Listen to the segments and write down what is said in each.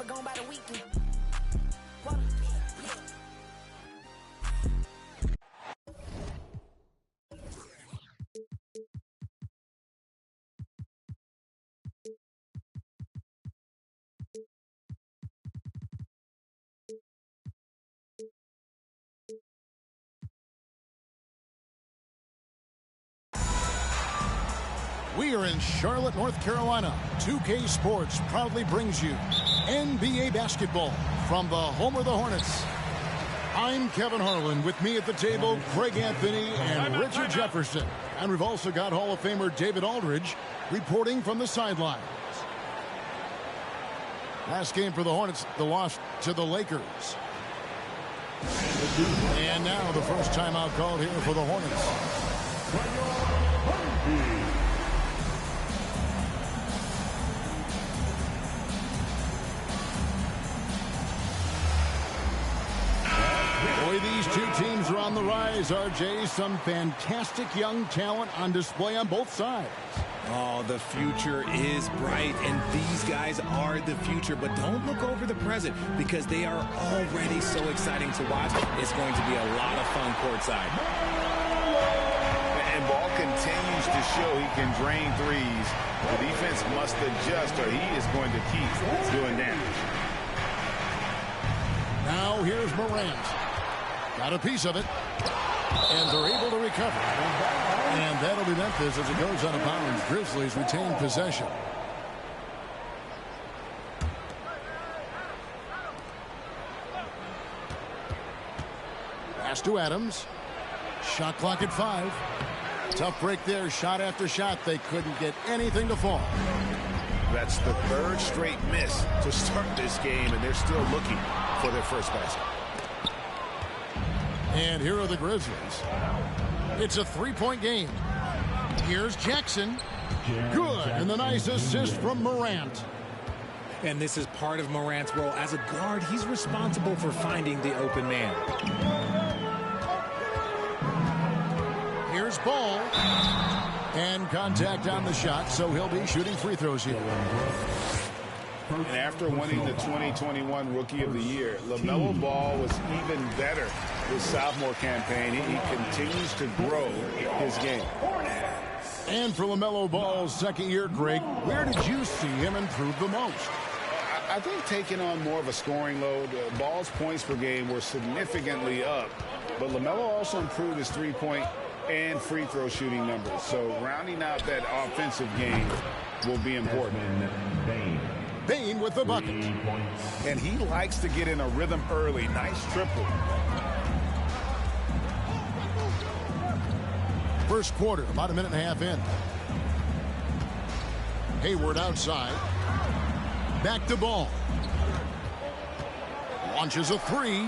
never gone by the weekend. We are in Charlotte, North Carolina. 2K Sports proudly brings you NBA basketball from the home of the Hornets. I'm Kevin Harlan. With me at the table, Craig Anthony and Richard Jefferson. And we've also got Hall of Famer David Aldridge reporting from the sidelines. Last game for the Hornets, the loss to the Lakers. And now the first timeout called here for the Hornets. Boy, these two teams are on the rise, RJ. Some fantastic young talent on display on both sides. Oh, the future is bright, and these guys are the future. But don't look over the present, because they are already so exciting to watch. It's going to be a lot of fun courtside. And Ball continues to show he can drain threes. The defense must adjust, or he is going to keep doing damage. Now here's Morant. Got a piece of it. And they're able to recover. And that'll be Memphis as it goes out of bounds. Grizzlies retain possession. Pass to Adams. Shot clock at 5. Tough break there. Shot after shot. They couldn't get anything to fall. That's the third straight miss to start this game, and they're still looking for their first basket. And here are the Grizzlies. It's a three-point game. Here's Jackson. Good. And the nice assist from Morant. And this is part of Morant's role. As a guard, he's responsible for finding the open man. Here's Ball. And contact on the shot, so he'll be shooting free throws here. And after winning the 2021 Rookie of the Year, LaMelo Ball was even better his sophomore campaign. He continues to grow his game. And for LaMelo Ball's second year, Greg, where did you see him improve the most? I think taking on more of a scoring load. Ball's points per game were significantly up, but LaMelo also improved his three-point and free throw shooting numbers. So rounding out that offensive game will be important. Bain with the bucket. And he likes to get in a rhythm early. Nice triple. First quarter, about a minute and a half in. Hayward outside. Back to Ball. Launches a three.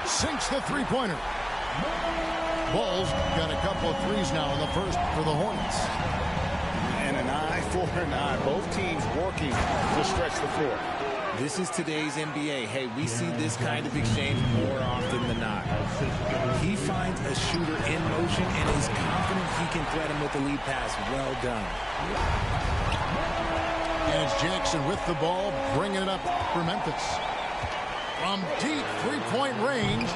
Sinks the three-pointer. Ball's got a couple of threes now in the first for the Hornets. And an eye for an eye. Both teams working to stretch the floor. This is today's NBA. Hey, we see this kind of exchange more often than not. He finds a shooter in motion and is confident he can threat him with the lead pass. Well done. And it's Jackson with the ball, bringing it up for Memphis. From deep three-point range,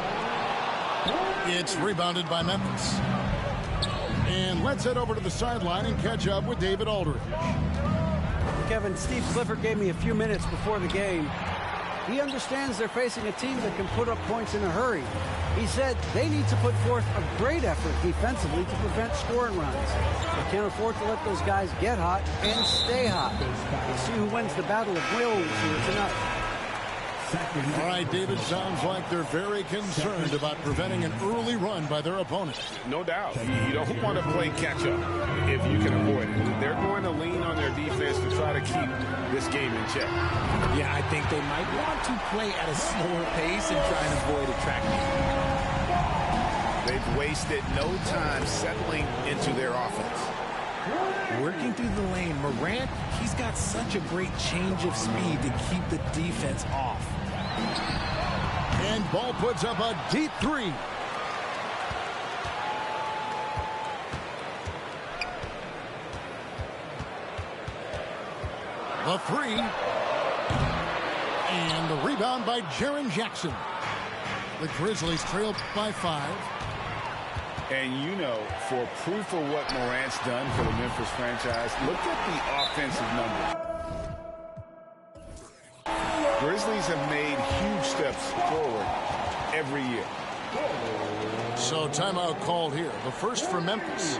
it's rebounded by Memphis. And let's head over to the sideline and catch up with David Aldridge. Kevin, Steve Clifford gave me a few minutes before the game. He understands they're facing a team that can put up points in a hurry. He said they need to put forth a great effort defensively to prevent scoring runs. They can't afford to let those guys get hot and stay hot. We'll see who wins the battle of wills here tonight. All right, David, sounds like they're very concerned about preventing an early run by their opponent. No doubt. You don't want to play catch-up if you can avoid it. They're going to lean on their defense to try to keep this game in check. Yeah, I think they might want to play at a slower pace and try and avoid a track meet. They've wasted no time settling into their offense. Working through the lane, Morant, he's got such a great change of speed to keep the defense off. And Ball puts up a deep three. The three. And the rebound by Jaren Jackson. The Grizzlies trail by 5. And you know, for proof of what Morant's done for the Memphis franchise, look at the offensive numbers. Grizzlies have made huge steps forward every year. So timeout called here. The first for Memphis.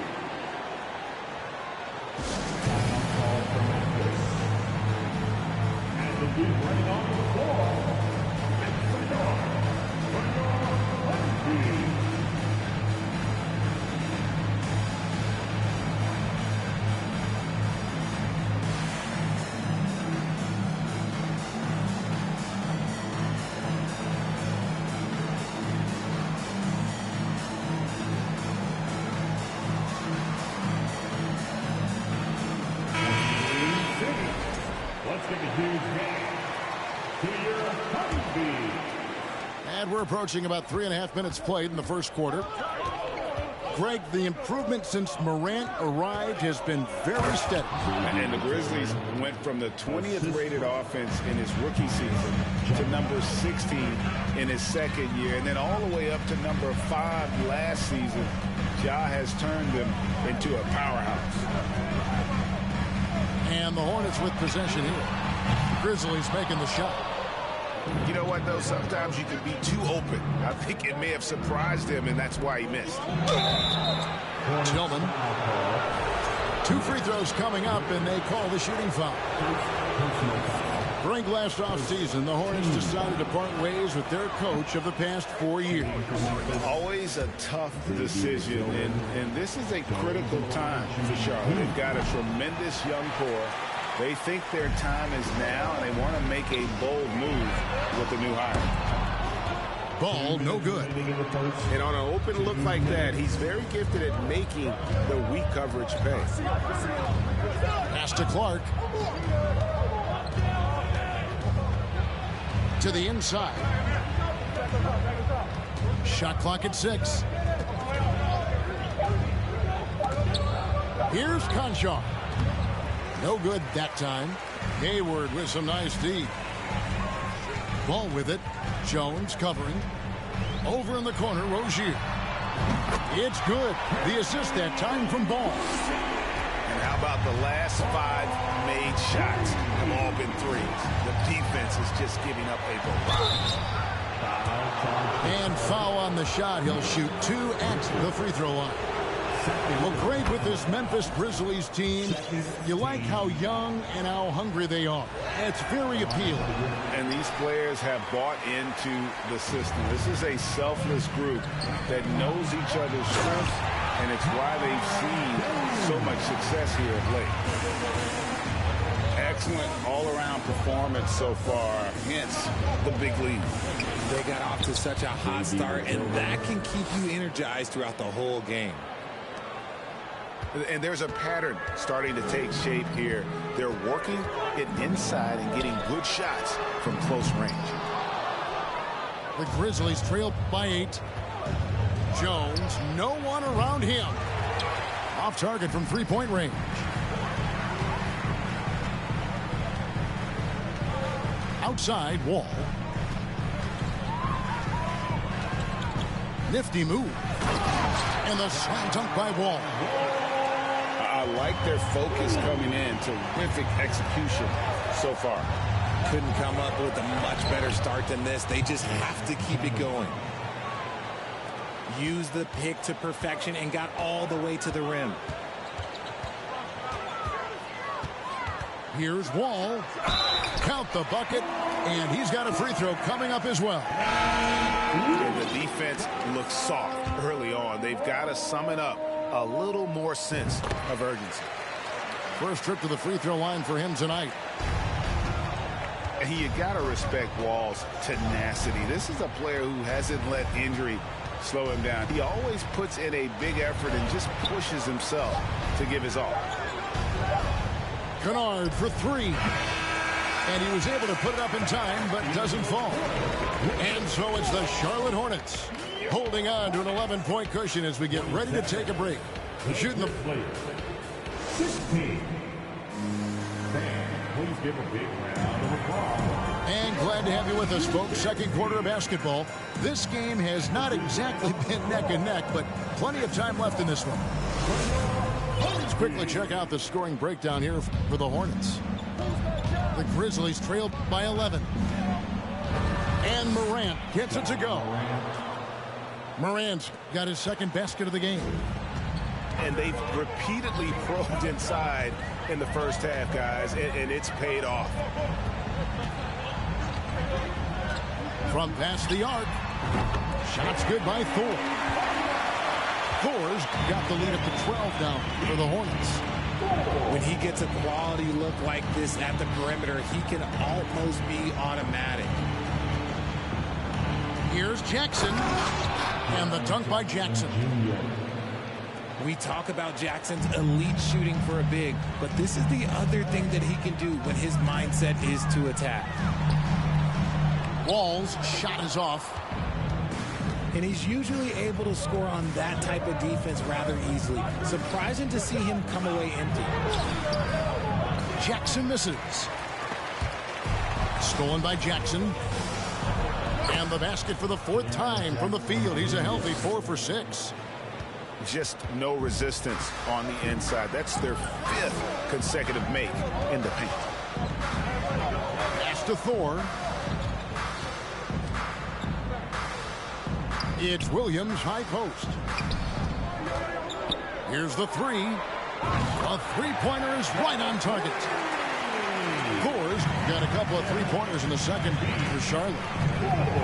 And we're approaching about 3.5 minutes played in the first quarter. Greg, the improvement since Morant arrived has been very steady. And the Grizzlies went from the 20th rated offense in his rookie season to number 16 in his second year, and then all the way up to number 5 last season. Ja has turned them into a powerhouse. And the Hornets with possession here. Grizzlies making the shot. You know what, though? Sometimes you can be too open. I think it may have surprised him, and that's why he missed. Tillman. 2 free throws coming up, and they call the shooting foul. During last offseason, the Hornets decided to part ways with their coach of the past 4 years. Always a tough decision, and this is a critical time for Charlotte. They've got a tremendous young core. They think their time is now, and they want to make a bold move with the new hire. Ball, no good. And on an open look like that, he's very gifted at making the weak coverage pay. Pass to Clark. To the inside. Shot clock at 6. Here's Conchar. No good that time. Hayward with some nice D. Ball with it. Jones covering. Over in the corner, Rozier. It's good. The assist that time from Ball. And how about the last 5 made shots have all been threes? The defense is just giving up a barrage. And foul on the shot. He'll shoot 2 at the free throw line. Well, great with this Memphis Grizzlies team. You like how young and how hungry they are. It's very appealing. And these players have bought into the system. This is a selfless group that knows each other's strengths, and it's why they've seen so much success here of late. Excellent all-around performance so far, hence the big lead. They got off to such a hot start, and that can keep you energized throughout the whole game. And there's a pattern starting to take shape here. They're working it inside and getting good shots from close range. The Grizzlies trail by 8. Jones, no one around him. Off target from three-point range. Outside, Wall. Nifty move. And the slam dunk by Wall. I like their focus coming in. Terrific execution so far. Couldn't come up with a much better start than this. They just have to keep it going. Use the pick to perfection and got all the way to the rim. Here's Wall. Count the bucket, and he's got a free throw coming up as well. And the defense looks soft early on. They've got to sum it up. A little more sense of urgency. First trip to the free throw line for him tonight. And you got to respect Wall's tenacity. This is a player who hasn't let injury slow him down. He always puts in a big effort and just pushes himself to give his all. Kennard for 3. And he was able to put it up in time, but doesn't fall. And so it's the Charlotte Hornets holding on to an 11-point cushion as we get ready to take a break. Shooting the... 16. Please give a big round of applause And glad to have you with us, folks. Second quarter of basketball. This game has not exactly been neck and neck, but plenty of time left in this one. Let's quickly check out the scoring breakdown here for the Hornets. The Grizzlies trailed by 11. And Morant gets it to go. Morant's got his second basket of the game. And they've repeatedly probed inside in the first half, guys, and it's paid off. From past the arc. Shots good by Thor. Thor's got the lead up to 12 now for the Hornets. When he gets a quality look like this at the perimeter, he can almost be automatic. Here's Jackson. And the dunk by Jackson. We talk about Jackson's elite shooting for a big, but this is the other thing that he can do when his mindset is to attack. Wall's shot is off. And he's usually able to score on that type of defense rather easily. Surprising to see him come away empty. Jackson misses. Stolen by Jackson. And the basket for the fourth time from the field. He's a healthy 4 for 6. Just no resistance on the inside. That's their 5th consecutive make in the paint. Pass to Thor. It's Williams, high post. Here's the three. A three-pointer is right on target. Thor's got a couple of three-pointers in the second for Charlotte.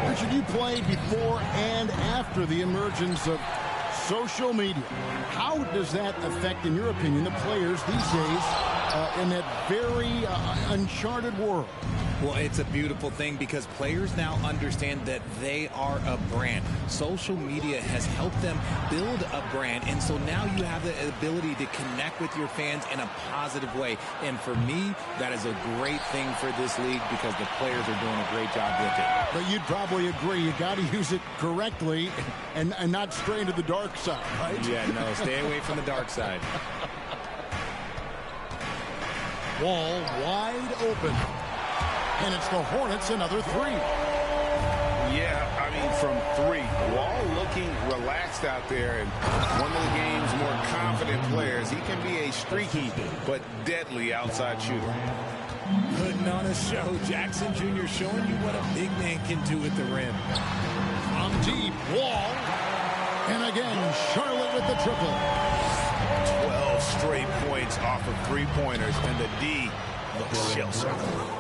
Richard, you played before and after the emergence of social media. How does that affect, in your opinion, the players these days in that very uncharted world? Well, it's a beautiful thing because players now understand that they are a brand. Social media has helped them build a brand, and so now you have the ability to connect with your fans in a positive way. And for me, that is a great thing for this league because the players are doing a great job with it. But you'd probably agree you got to use it correctly and not stray into the dark side, right? Yeah, no, stay away from the dark side. Wall wide open. And it's the Hornets, another three. Yeah, I mean, from 3. Wall looking relaxed out there, and one of the game's more confident players. He can be a streaky but deadly outside shooter. Putting on a show. Jackson Jr. showing you what a big man can do at the rim. From deep, Wall. And again, Charlotte with the triple. 12 straight points off of three-pointers, and the D looks shell-shocked.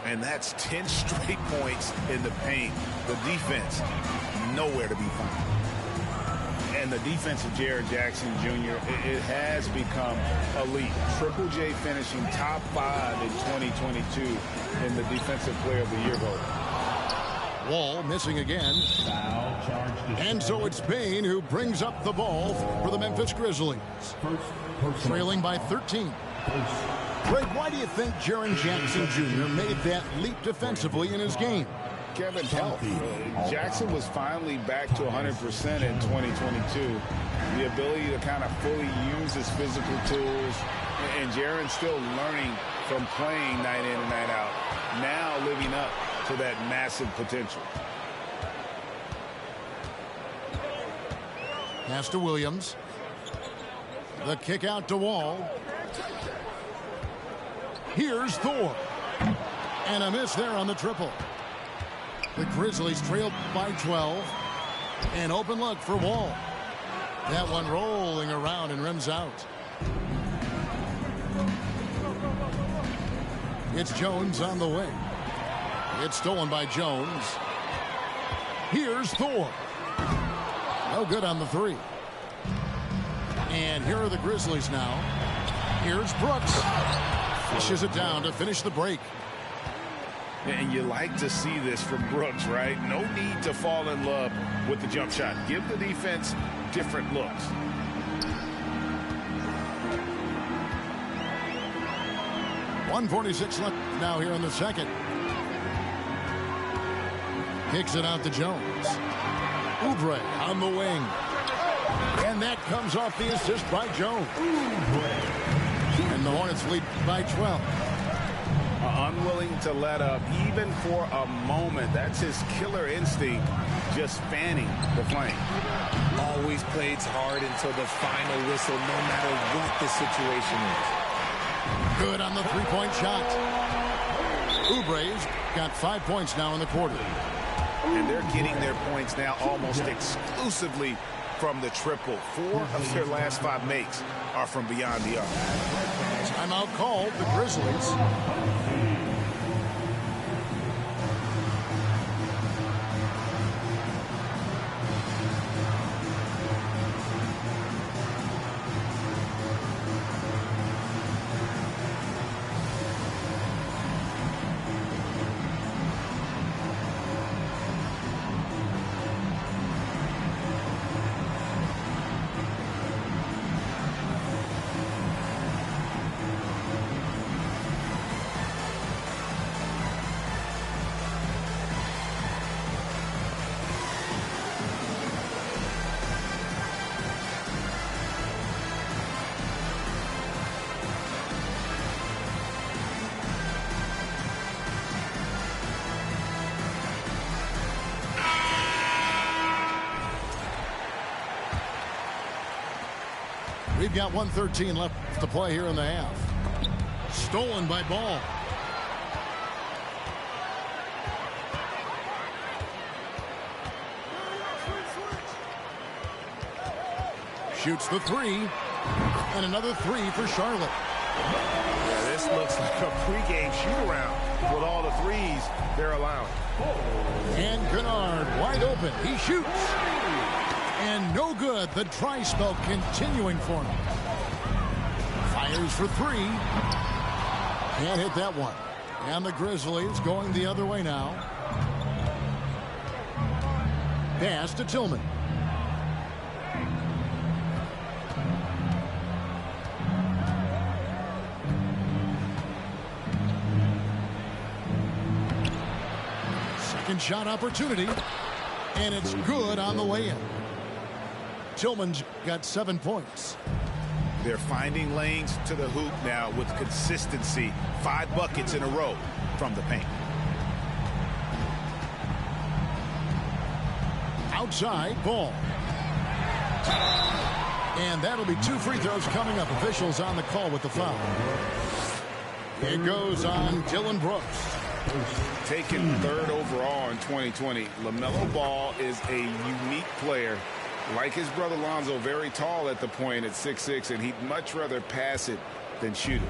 And that's 10 straight points in the paint. The defense, nowhere to be found. And the defense of Jared Jackson Jr., it has become elite. Triple J finishing top 5 in 2022 in the Defensive Player of the Year vote. Wall missing again. And so it's Payne who brings up the ball for the Memphis Grizzlies. Trailing by 13. Greg, why do you think Jaren Jackson Jr. made that leap defensively in his game? Kevin, health. Jackson was finally back to 100% in 2022. The ability to kind of fully use his physical tools. And Jaren's still learning from playing night in and night out. Now living up to that massive potential. Pass to Williams. The kick out to Wall. Here's Thor. And a miss there on the triple. The Grizzlies trailed by 12. An open look for Wall. That one rolling around and rims out. It's Jones on the wing. It's stolen by Jones. Here's Thor. No good on the three. And here are the Grizzlies now. Here's Brooks. Pushes it down to finish the break. And you like to see this from Brooks, right? No need to fall in love with the jump shot. Give the defense different looks. .146 left now here in the second. Kicks it out to Jones. Oubre on the wing. And that comes off the assist by Jones. And the Hornets lead by 12. Unwilling to let up even for a moment. That's his killer instinct, just fanning the flame. Always plays hard until the final whistle, no matter what the situation is. Good on the three-point shot. Oubre's got 5 points now in the quarter. And they're getting their points now almost exclusively from the triple. 4 of their last 5 makes are from beyond the arc. Timeout called, the Grizzlies. We've got 1:13 left to play here in the half. Stolen by Ball. Shoots the three. And another three for Charlotte. Yeah, this looks like a pregame shoot-around with all the threes they're allowing. And Kennard wide open. He shoots. And no good. The dry spell continuing for him. Fires for three. Can't hit that one. And the Grizzlies going the other way now. Pass to Tillman. Second shot opportunity. And it's good on the way in. Tillman's got 7 points. They're finding lanes to the hoop now with consistency. 5 buckets in a row from the paint. Outside, Ball. And that'll be 2 free throws coming up. Officials on the call with the foul. It goes on Dylan Brooks. Taken 3rd overall in 2020, LaMelo Ball is a unique player. Like his brother Lonzo, very tall at the point at 6'6", and he'd much rather pass it than shoot it.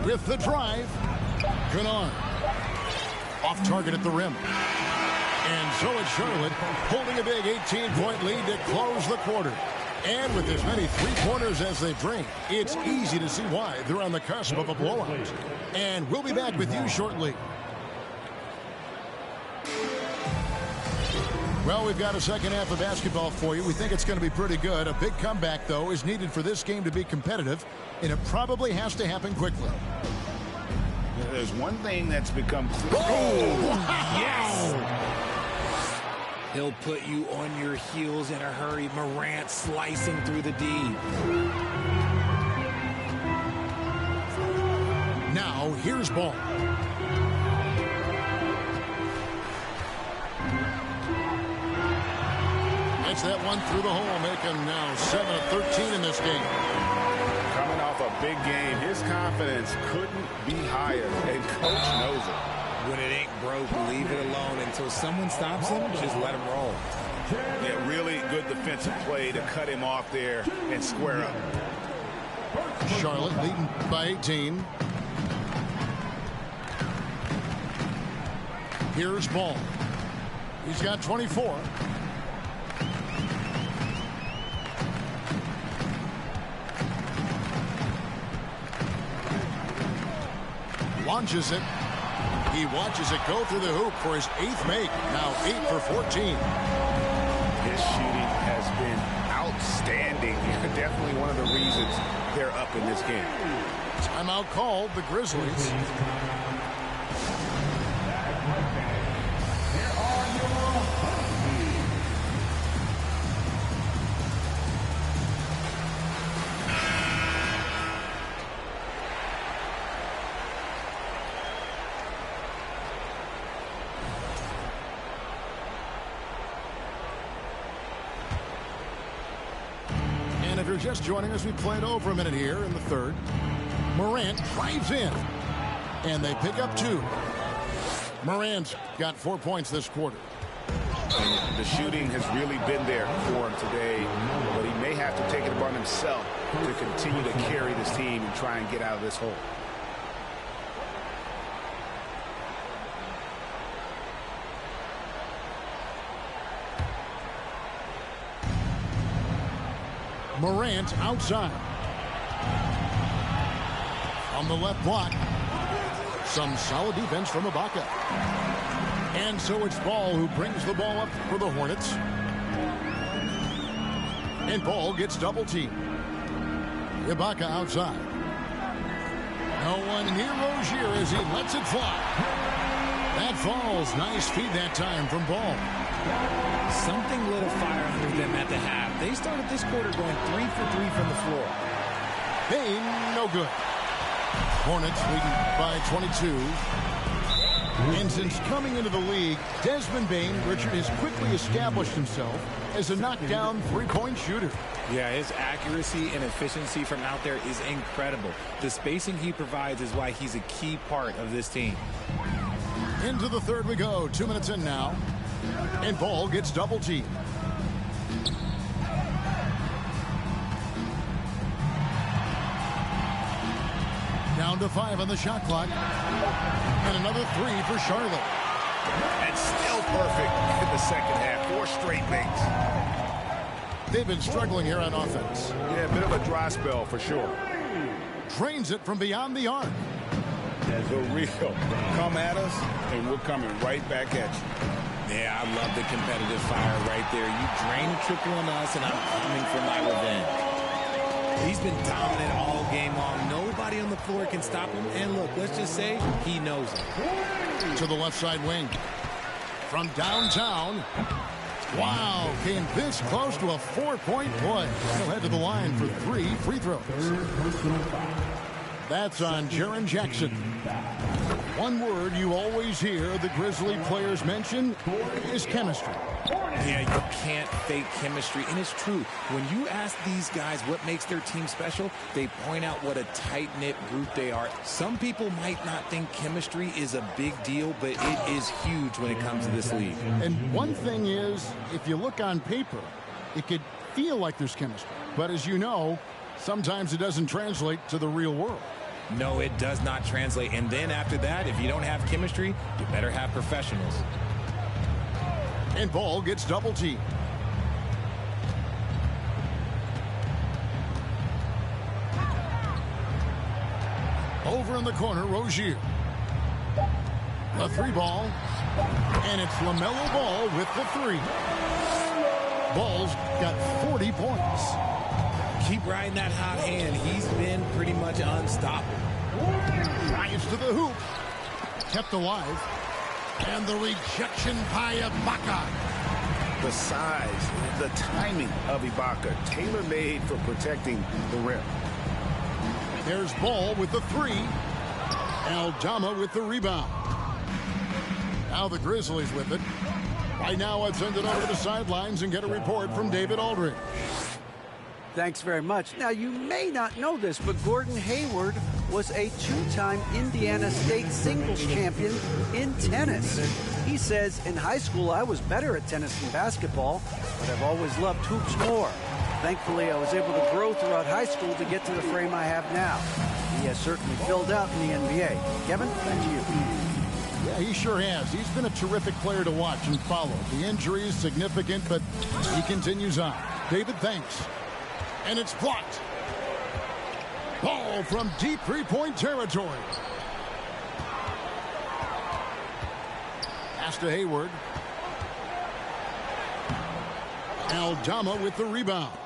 With the drive, Kennard. Off target at the rim. And so it's Charlotte holding a big 18-point lead to close the quarter. And with as many three-pointers as they bring, it's easy to see why they're on the cusp of a blowout. And we'll be back with you shortly. Well, we've got a second half of basketball for you. We think it's going to be pretty good. A big comeback, though, is needed for this game to be competitive, and it probably has to happen quickly. There's one thing that's become clear. Oh, Yes! He'll put you on your heels in a hurry. Morant slicing through the D. Now, here's Ball. Gets that one through the hole, making now 7 of 13 in this game. Coming off a big game, his confidence couldn't be higher, and coach knows it. When it ain't broke, leave it alone until someone stops him. Just let him roll. Yeah, really good defensive play to cut him off there and square up. Charlotte leading by 18. Here's Ball. He's got 24. Launches it. He watches it go through the hoop for his 8th make. Now 8 for 14. His shooting has been outstanding. Definitely one of the reasons they're up in this game. Timeout called, the Grizzlies. if you're just joining us, we played over a minute here in the third. Morant drives in, and they pick up 2. Morant's got 4 points this quarter. And the shooting has really been there for him today, but he may have to take it upon himself to continue to carry this team and try and get out of this hole. Morant outside. On the left block. Some solid defense from Ibaka. And so it's Ball who brings the ball up for the Hornets. And Ball gets double teamed. Ibaka outside. No one near Rozier as he lets it fly. That falls. Nice feed that time from Ball. Something lit a fire under them at the half. They started this quarter going 3 for 3 from the floor. Bain, no good. Hornets leading by 22. And since coming into the league, Desmond Bain, Richard, has quickly established himself as a knockdown three-point shooter. Yeah, his accuracy and efficiency from out there is incredible. The spacing he provides is why he's a key part of this team. Into the third we go. 2 minutes in now. And Ball gets double teamed. Down to 5 on the shot clock. And another 3 for Charlotte. And still perfect in the second half. 4 straight makes. They've been struggling here on offense. Yeah, a bit of a dry spell for sure. Drains it from beyond the arc. For real. Come at us, and we're coming right back at you. Yeah, I love the competitive fire right there. You drain a triple on us, and I'm coming for my revenge. He's been dominant all game long. Nobody on the floor can stop him. And look, let's just say he knows it. To the left side wing. From downtown. Wow, came this close to a 4-point play. He'll head to the line for 3 free throws. That's on Jaren Jackson. One word you always hear the Grizzly players mention is chemistry. Yeah, you can't fake chemistry, and it's true. When you ask these guys what makes their team special, they point out what a tight-knit group they are. Some people might not think chemistry is a big deal, but it is huge when it comes to this league. And one thing is, if you look on paper, it could feel like there's chemistry. But as you know, sometimes it doesn't translate to the real world. No, it does not translate. And then after that, if you don't have chemistry, you better have professionals. And Ball gets double teamed. Over in the corner, Rozier. The 3 ball. And it's LaMelo Ball with the 3. Ball's got 40 points. Keep riding that hot hand. He's been pretty much unstoppable. Drives to the hoop. Kept alive. And the rejection by Ibaka. The size, the timing of Ibaka, tailor-made for protecting the rim. There's Ball with the 3. Aldama with the rebound. Now the Grizzlies with it. Right now, let's send it over to the sidelines and get a report from David Aldridge. Thanks very much. Now, you may not know this, but Gordon Hayward was a 2-time Indiana State singles champion in tennis. He says, in high school, I was better at tennis than basketball, but I've always loved hoops more. Thankfully, I was able to grow throughout high school to get to the frame I have now. He has certainly filled out in the NBA. Kevin, back to you. Yeah, he sure has. He's been a terrific player to watch and follow. The injury is significant, but he continues on. David, thanks. And it's blocked. Ball from deep three-point territory. Pass to Hayward. Aldama with the rebound.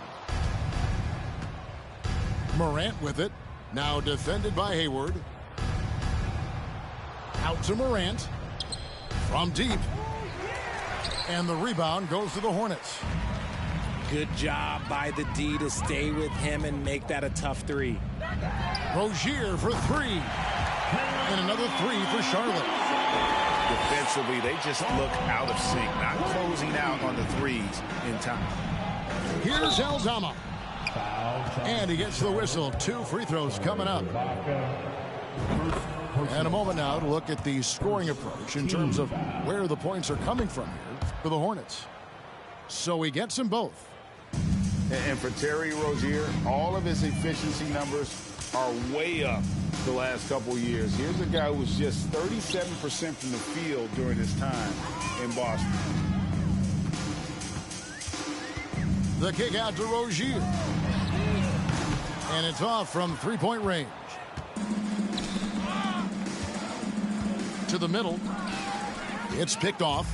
Morant with it. Now defended by Hayward. Out to Morant. From deep. And the rebound goes to the Hornets. Good job by the D to stay with him and make that a tough 3. Rozier for 3. And another 3 for Charlotte. Defensively, they just look out of sync, not closing out on the threes in time. Here's Aldama. And he gets the whistle. 2 free throws coming up. And a moment now to look at the scoring approach in terms of where the points are coming from here for the Hornets. So he gets them both. And for Terry Rozier, all of his efficiency numbers are way up the last couple years. Here's a guy who was just 37% from the field during his time in Boston. The kick out to Rozier. And it's off from three-point range. To the middle. It's picked off.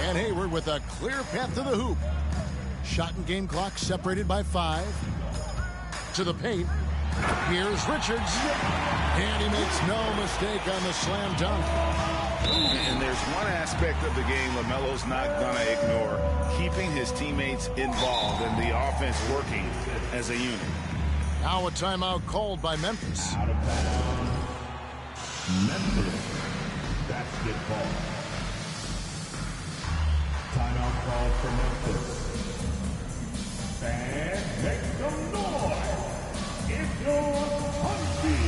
And Hayward with a clear path to the hoop. Shot and game clock separated by 5. To the paint. Here's Richards. And he makes no mistake on the slam dunk. And there's one aspect of the game LaMelo's not going to ignore. Keeping his teammates involved and the offense working as a unit. Now a timeout called by Memphis. Out of bounds. Memphis basketball. Timeout called for Memphis. And make some noise. It's your Hunty.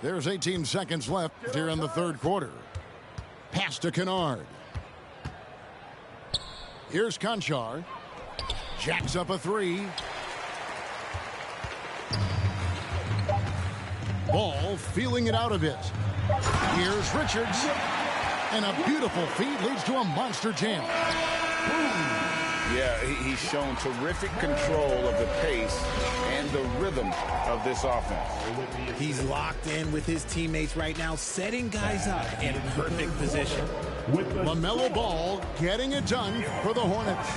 There's 18 seconds left here in the third quarter. Pass to Kennard. Here's Conchar. Jacks up a 3. Ball feeling it out a bit. Here's Richards. And a beautiful feed leads to a monster jam. Boom. Yeah, he's shown terrific control of the pace and the rhythm of this offense. He's locked in with his teammates right now, setting guys up in perfect position. LaMelo Ball getting it done for the Hornets.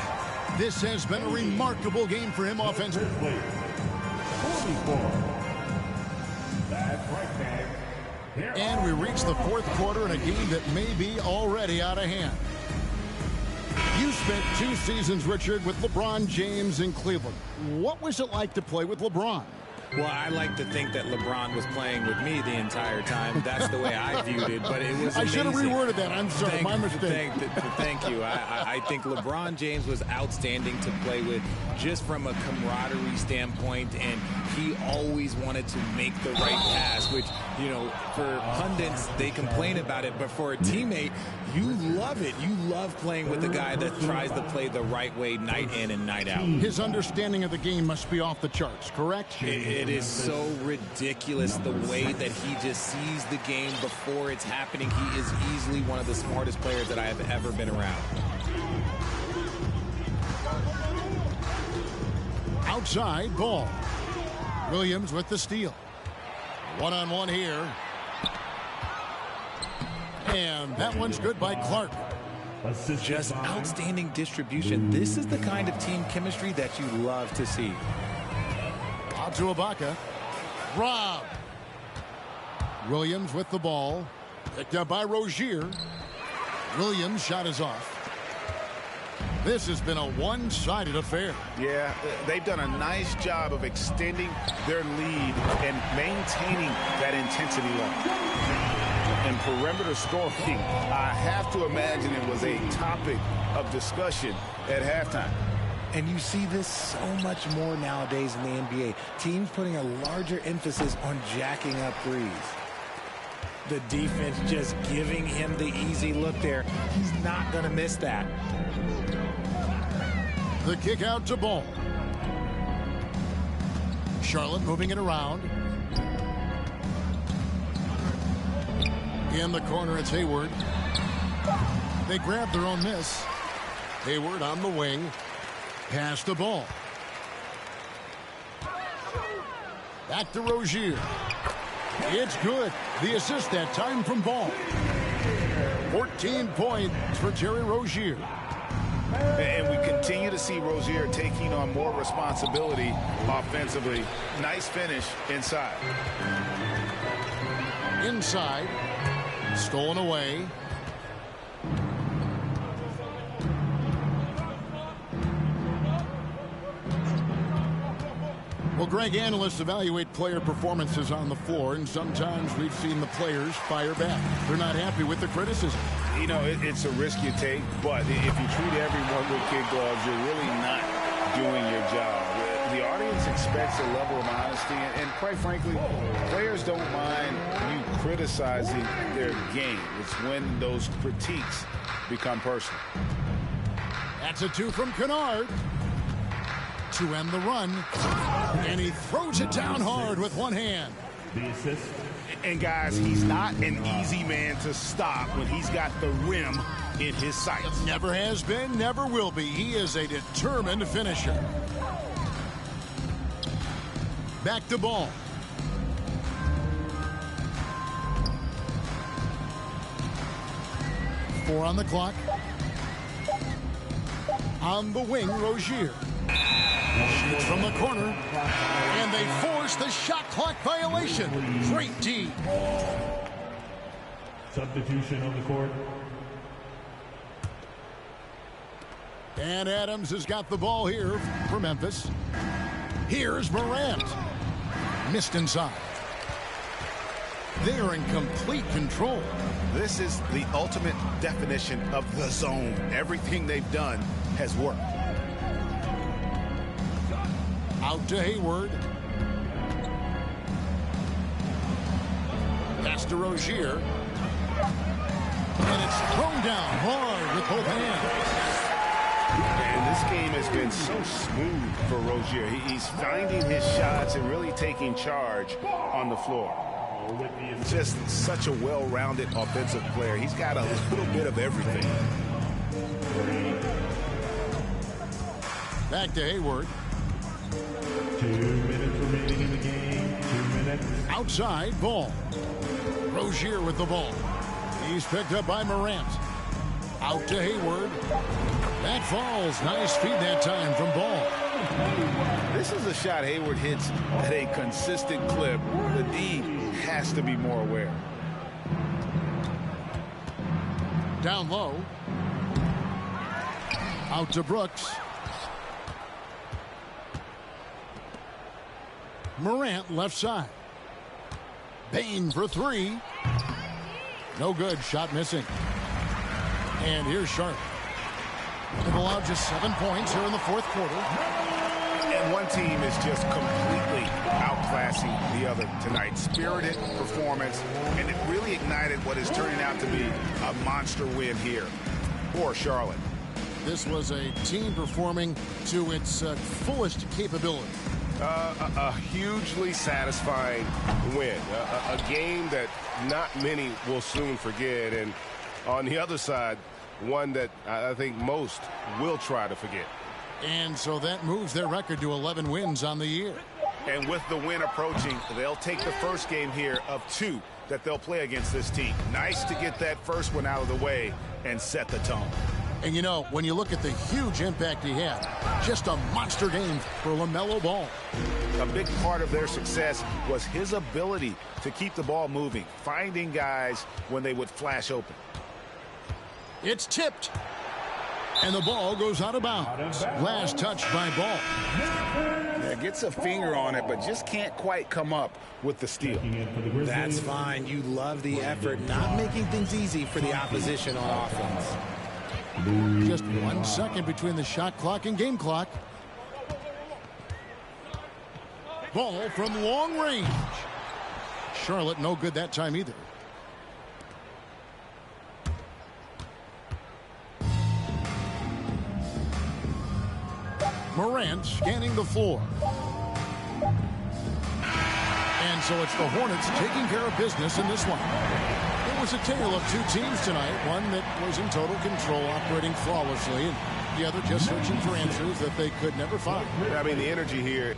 This has been a remarkable game for him offensively. 44. That's right, man. And we reach the fourth quarter in a game that may be already out of hand. You spent 2 seasons, Richard, with LeBron James in Cleveland. What was it like to play with LeBron? Well, I like to think that LeBron was playing with me the entire time. That's the way I viewed it, but it was amazing. I should have reworded that. I'm sorry, my mistake. Thank you. I think LeBron James was outstanding to play with just from a camaraderie standpoint, and he always wanted to make the right pass, which, you know, for pundits, they complain about it, but for a teammate, you love it. You love playing with a guy that tries to play the right way night in and night out. His understanding of the game must be off the charts, correct? It is so ridiculous the way that he just sees the game before it's happening. He is easily one of the smartest players that I have ever been around. Outside ball. Williams with the steal. One-on-one here. And that one's good by Clark. Just outstanding distribution. This is the kind of team chemistry that you love to see. Out to Ibaka. Rob. Williams with the ball. Picked up by Rozier. Williams' shot is off. This has been a one-sided affair. Yeah, they've done a nice job of extending their lead and maintaining that intensity level. And perimeter scoring, I have to imagine it was a topic of discussion at halftime. And you see this so much more nowadays in the NBA. Teams putting a larger emphasis on jacking up threes. The defense just giving him the easy look there. He's not going to miss that. The kick out to Ball. Charlotte moving it around. In the corner, it's Hayward. They grab their own miss. Hayward on the wing. Pass the ball. Back to Rozier. It's good. The assist that time from Ball. 14 points for Terry Rozier. And we continue to see Rozier taking on more responsibility offensively. Nice finish inside. Inside. Stolen away. Well, Greg, analysts evaluate player performances on the floor, and sometimes we've seen the players fire back. They're not happy with the criticism. You know, it's a risk you take, but if you treat everyone with kid gloves, you're really not doing your job. The audience expects a level of honesty, and quite frankly, players don't mind you criticizing their game. It's when those critiques become personal. That's a 2 from Kennard to end the run, and he throws it down hard with one hand. The assist. And guys, he's not an easy man to stop when he's got the rim in his sights. Never has been, never will be. He is a determined finisher. Back to ball. Four on the clock. On the wing, Rozier. Shoots from the corner, and they force the shot clock violation. Great D. Substitution on the court. And Adams has got the ball here for Memphis. Here's Morant. Missed inside. They're in complete control. This is the ultimate definition of the zone. Everything they've done has worked. Out to Hayward. Pass to Rozier. And it's thrown down hard with both hands. And this game has been so smooth for Rozier. He's finding his shots and really taking charge on the floor. Just such a well-rounded offensive player. He's got a little bit of everything. Back to Hayward. 2 minutes remaining in the game. 2 minutes. Outside, ball. Rozier with the ball. He's picked up by Morant. Out to Hayward. That falls. Nice feed that time from Ball. This is a shot Hayward hits at a consistent clip. The D has to be more aware. Down low. Out to Brooks. Morant left side. Bain for three. No good. Shot missing. And here's Sharp. They've allowed just 7 points here in the fourth quarter. And one team is just completely outclassing the other tonight. Spirited performance, and it really ignited what is turning out to be a monster win here for Charlotte. This was a team performing to its fullest capability. A hugely satisfying win. A game that not many will soon forget. And on the other side, one that I think most will try to forget. And so that moves their record to 11 wins on the year. And with the win approaching, they'll take the first game here of 2 that they'll play against this team. Nice to get that first one out of the way and set the tone. And you know, when you look at the huge impact he had, just a monster game for LaMelo Ball. A big part of their success was his ability to keep the ball moving, finding guys when they would flash open. It's tipped. And the ball goes out of bounds. Last touch by Ball. Yeah, gets a finger on it, but just can't quite come up with the steal. That's fine. You love the effort, not making things easy for the opposition on offense. Just 1 second between the shot clock and game clock. Ball from long range. Charlotte no good that time either. Morant scanning the floor. And so it's the Hornets taking care of business in this one. It was a tale of 2 teams tonight. One that was in total control, operating flawlessly, and the other just searching for answers that they could never find. I mean, the energy here